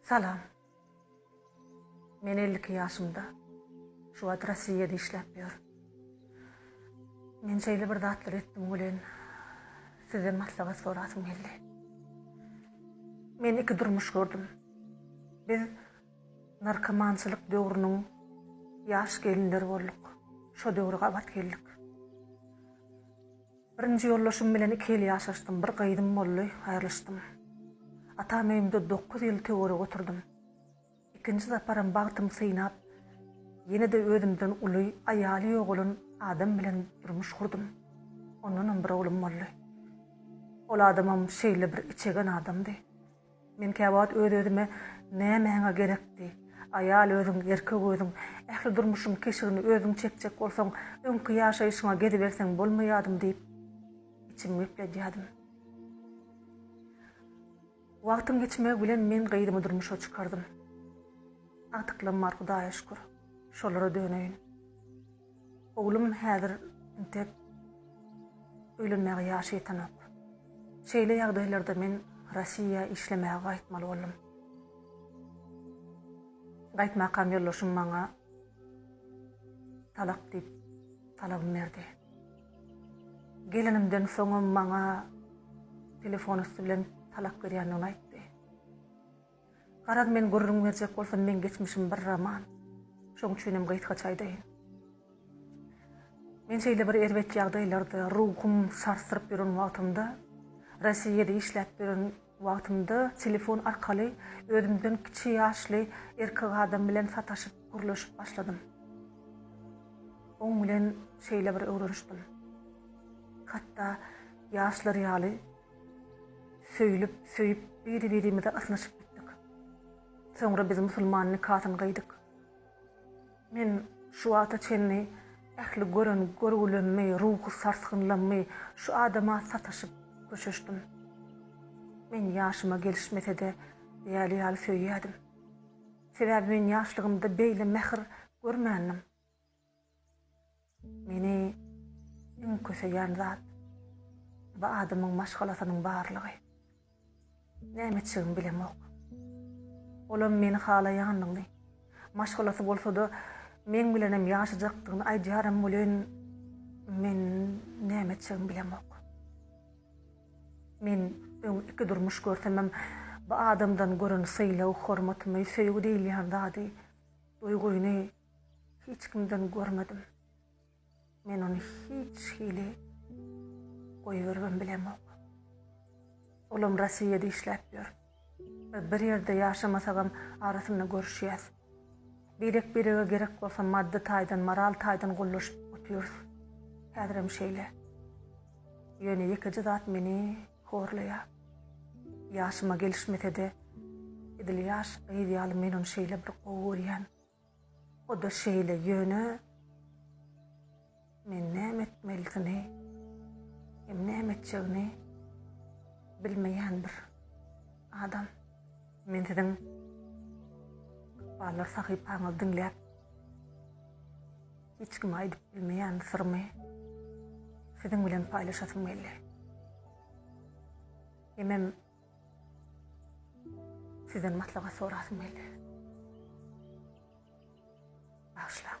Salam. Men 50 yaşımda. Şu an Rossiyada işläp ýör. Men şeýle bir zatlar etdim bilen sizden maslahat sorasym geldi. Men iki durmuş gördüm. Biz narkomançylyk döwrüniň ýaş gelinleri bolduk. Şo döwre gabat geldik. Birinji ýollaşym bilen 2 ýyl ýaşaşdym. Bir gaýdym boldy, aýrylyşdym. Atam öýümde 9 ýyl töwere oturdum. İkinci zaparam bagtym syynap, ýene-de özümden uly, aýaly ýogulan adam bilen durmuş kurdum. Ondan bir ogulym boldy. Ol adamam şeýle bir içegen adamdy. Men käwat öz-özüme näme gerekdi? Aýal özüň, erkek özüň, ähli durmuşyň keşigini özüň çekjek bolsaň, öňkü ýaşaýyşyňa gedi berseň bolmaýardym diýip içim gepledýärdim. Wagtyň geçmek bilen men gaýdymy durmuşa çykardym. Atyklanmar Hudaýa şükür. Şolara döneýin. Oglum häzir intep öýlenmäge ýaşy ýetenok. Şeýle ýagdaýlarda men Rossiýa işlemäge gaýtmaly boldum. Gaýtmakam ýollaşym maňa talak diýip talabym berdi. Gelinimden soňam maňa telefon üstü bilen talak berýändigini aýtdy. Garad men gurrun berjek bolsam men geçmişim bir roman. Şoň üçin gaýtga çaýdaýyn. Men şeýle bir erbet ýagdaýlarda ruhum sarsyryp ýören wagtymda, Rossiýada işläp ýören wagtymda telefon arkaly özümden kiçi ýaşly erkek adam bilen sataşyp gurlaşyp başladym. Oň bilen şeýle bir öwrenişdim. Hatda ýaşlary ýaly söýüp biri-birimize asnaşyp gitdik. Soňra biz musulman nikahyny gaýdyk. Men şu wagta çenni ähli gören görgülenmi, ruhu sarsgynlanmy, şu adama sataşyp köşeşdim. Men ýaşyma gelişmese-de ýaly söýýärdim. Sebäbi men ýaşlygymda beýle mähir görmändim. Meni iň köseýän zat bu adamyň maşgalasynyň barlygy. Näme çygym bilemok. Olam meni halaýandyny. Maşgalasy bolsa-da men bilenem ýaşajakdygyny aýdýaram bilen men näme çygym bilemok. Men iki durmuş görsemem bu adamdan gören syýlaw, hormatymy, söýgü diýilýän zady, duýguny hiç kimden görmedim. Men onu hiç hili goýbermem bilemok. Olam Rossiýada işläp ýör. Bir ýerde ýaşamasagam arasynda görüşýäs. Birek-birege gerek bolsa maddi taýdan, moral taýdan gullaşyp otýarys. Häzirim şeýle. Ýöne ýekeje zat meni horlaýar. Ýaşyma gelişmese-de edil ýaş ideal men onu şeýle bir gowurýan. O da şeýle ýöne men näme etmelisini, näme etjegini bilmeýän bir adam. Men sizin balar sahypaňyzy dinläp hiç kim aýdyp bilmeýän sirmi sizin bilen paýlaşasym geldi. Emem sizden maslahat sorasym geldi. Başla.